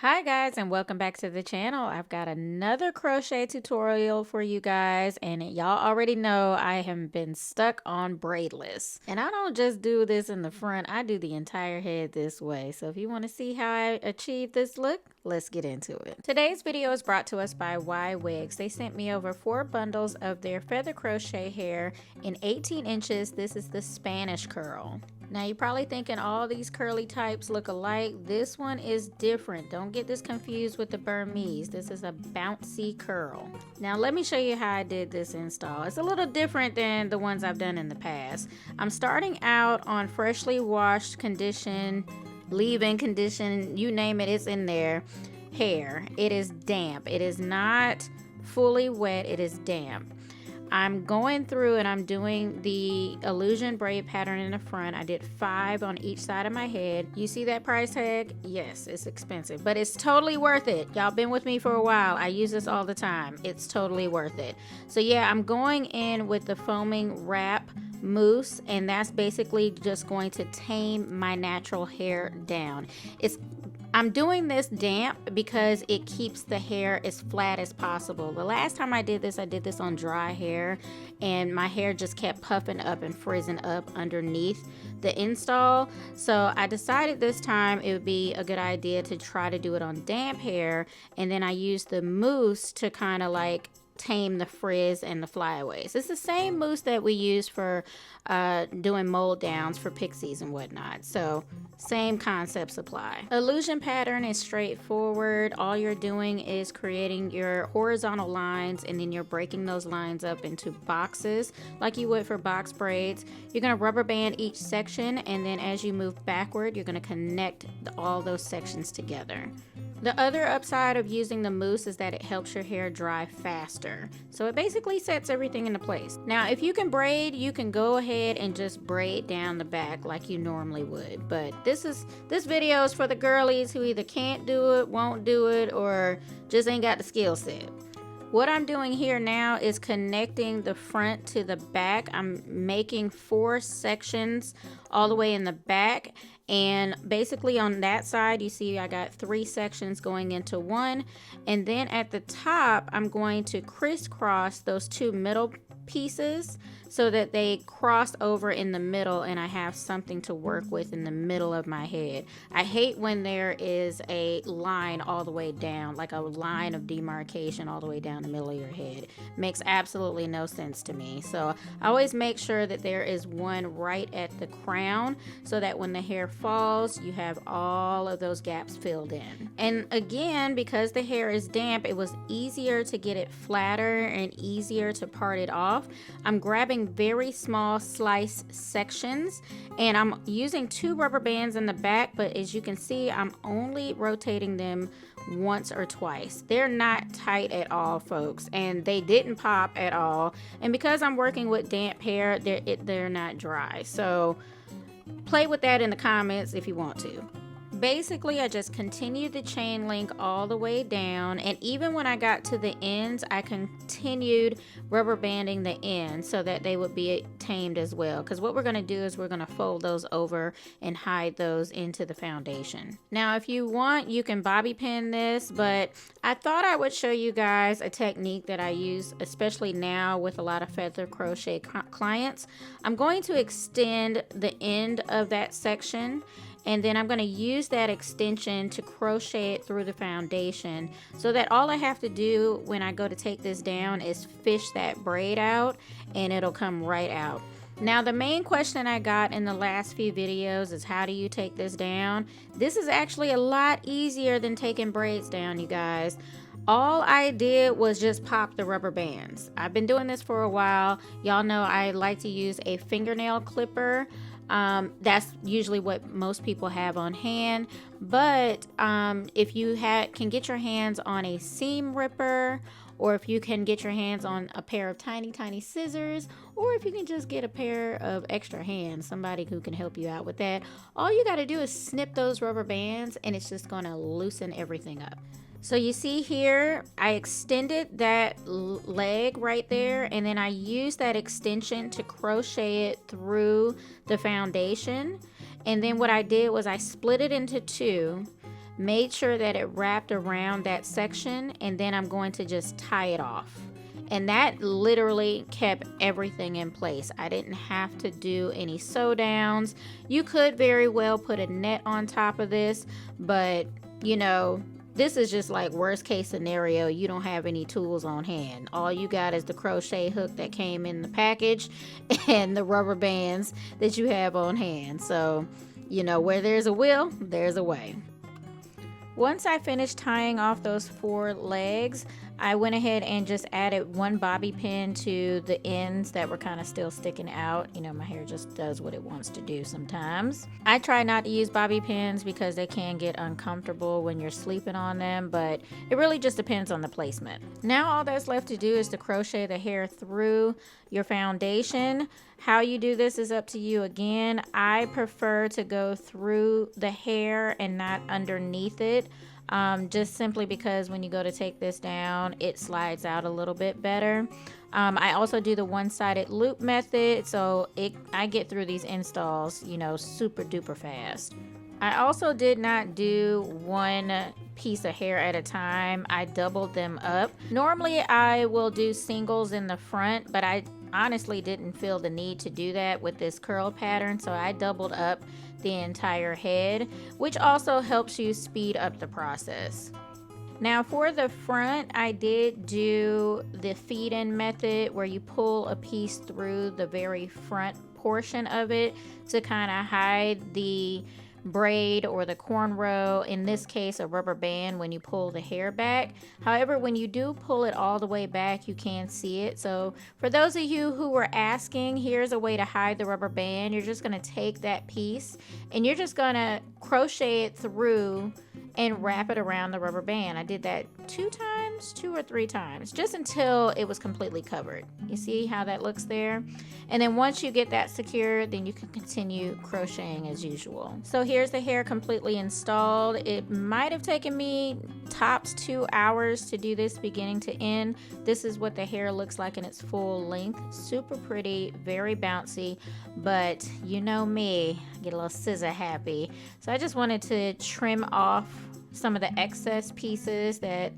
Hi guys, and welcome back to the channel. I've got another crochet tutorial for you guys, and y'all already know I have been stuck on braidless. And I don't just do this in the front, I do the entire head this way. So if you want to see how I achieve this look, let's get into it. Today's video is brought to us by Ywigs. They sent me over 4 bundles of their feather crochet hair in 18 inches. This is the Spanish curl. Now you're probably thinking all these curly types look alike. This one is different. Don't get this confused with the Burmese. This is a bouncy curl. Now let me show you how I did this install. It's a little different than the ones I've done in the past. I'm starting out on freshly washed, conditioned, leave-in condition, you name it, it's in there, hair. It is damp. It is not fully wet. It is damp. I'm going through and I'm doing the illusion braid pattern in the front. I did 5 on each side of my head. You see that price tag? Yes, it's expensive, but it's totally worth it. Y'all been with me for a while. I use this all the time. It's totally worth it. So yeah, I'm going in with the foaming wrap mousse, and that's basically just going to tame my natural hair down. I'm doing this damp because it keeps the hair as flat as possible. The last time I did this on dry hair, and my hair just kept puffing up and frizzing up underneath the install. So I decided this time it would be a good idea to try to do it on damp hair, and then I used the mousse to kind of like tame the frizz and the flyaways. It's the same mousse that we use for doing mold downs for pixies and whatnot. So same concepts apply. Illusion pattern is straightforward. All you're doing is creating your horizontal lines, and then you're breaking those lines up into boxes like you would for box braids. You're going to rubber band each section, and then as you move backward, you're going to connect all those sections together. The other upside of using the mousse is that it helps your hair dry faster. So it basically sets everything into place. Now, if you can braid, you can go ahead and just braid down the back like you normally would. But this video is for the girlies who either can't do it, won't do it, or just ain't got the skill set. What I'm doing here now is connecting the front to the back. I'm making 4 sections all the way in the back, and basically on that side you see I got 3 sections going into one, and then at the top I'm going to crisscross those 2 middle pieces so that they cross over in the middle, and I have something to work with in the middle of my head. I hate when there is a line all the way down, like a line of demarcation all the way down the middle of your head. Makes absolutely no sense to me. So I always make sure that there is one right at the crown so that when the hair falls, you have all of those gaps filled in. And again, because the hair is damp, it was easier to get it flatter and easier to part it off. I'm grabbing very small slice sections, and I'm using 2 rubber bands in the back, but as you can see, I'm only rotating them once or twice. They're not tight at all, folks, and they didn't pop at all. And because I'm working with damp hair, they're not dry. So play with that in the comments if you want to. Basically, I just continued the chain link all the way down, and even when I got to the ends, I continued rubber banding the ends so that they would be tamed as well, because what we're going to do is we're going to fold those over and hide those into the foundation. Now, if you want, you can bobby pin this, but I thought I would show you guys a technique that I use, especially now with a lot of feather crochet clients. I'm going to extend the end of that section, and then I'm going to use that extension to crochet it through the foundation, so that all I have to do when I go to take this down is fish that braid out, and it'll come right out. Now, the main question I got in the last few videos is, how do you take this down? This is actually a lot easier than taking braids down, you guys. All I did was just pop the rubber bands. I've been doing this for a while. Y'all know I like to use a fingernail clipper. That's usually what most people have on hand, but if you can get your hands on a seam ripper, or if you can get your hands on a pair of tiny scissors, or if you can just get a pair of extra hands, somebody who can help you out with that, all you got to do is snip those rubber bands, and it's just going to loosen everything up. So you see here, I extended that leg right there, and then I used that extension to crochet it through the foundation. And then what I did was I split it into 2. made sure that it wrapped around that section, and then I'm going to just tie it off. And that literally kept everything in place. I didn't have to do any sew downs. You could very well put a net on top of this, but you know, this is just like worst case scenario. You don't have any tools on hand. All you got is the crochet hook that came in the package and the rubber bands that you have on hand. So, you know, where there's a will, there's a way. Once I finished tying off those 4 legs, I went ahead and just added 1 bobby pin to the ends that were kind of still sticking out. You know, my hair just does what it wants to do sometimes. I try not to use bobby pins because they can get uncomfortable when you're sleeping on them, but it really just depends on the placement. Now all that's left to do is to crochet the hair through your foundation. How you do this is up to you again. I prefer to go through the hair and not underneath it. Just simply because when you go to take this down, it slides out a little bit better. I also do the one-sided loop method, so I get through these installs, you know, super duper fast. I also did not do one piece of hair at a time. I doubled them up. Normally I will do singles in the front, but I honestly didn't feel the need to do that with this curl pattern, so I doubled up the entire head, which also helps you speed up the process. Now for the front, I did do the feed-in method where you pull a piece through the very front portion of it to kind of hide the braid or the cornrow, in this case a rubber band, when you pull the hair back. However, when you do pull it all the way back, you can see it. So for those of you who were asking, here's a way to hide the rubber band. You're just going to take that piece and you're just going to crochet it through and wrap it around the rubber band. I did that 2 or 3 times, just until it was completely covered. You see how that looks there? And then once you get that secured, then you can continue crocheting as usual. So here's the hair completely installed. It might have taken me tops 2 hours to do this beginning to end. This is what the hair looks like in its full length. Super pretty, very bouncy, but you know me, I get a little scissor happy. So I just wanted to trim off some of the excess pieces that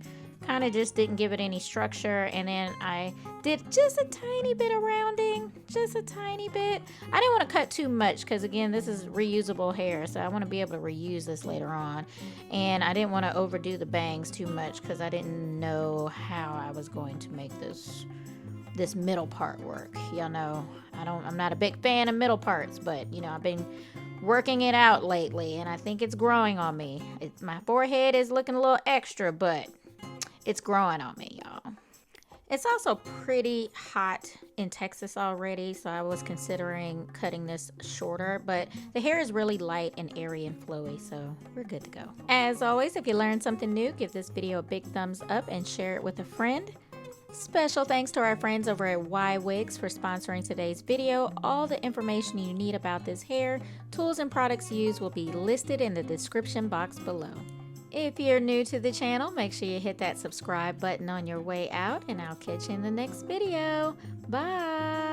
kind of just didn't give it any structure, and then I did just a tiny bit of rounding, just a tiny bit. I didn't want to cut too much because again, this is reusable hair, so I want to be able to reuse this later on, and I didn't want to overdo the bangs too much because I didn't know how I was going to make this middle part work. Y'all know I'm not a big fan of middle parts, but you know, I've been working it out lately and I think it's growing on me. My forehead is looking a little extra, but it's growing on me, y'all. It's also pretty hot in Texas already, so I was considering cutting this shorter, but the hair is really light and airy and flowy, so we're good to go. As always, if you learned something new, give this video a big thumbs up and share it with a friend. Special thanks to our friends over at Ywigs for sponsoring today's video. All the information you need about this hair, tools and products used will be listed in the description box below. If you're new to the channel, make sure you hit that subscribe button on your way out, and I'll catch you in the next video. Bye!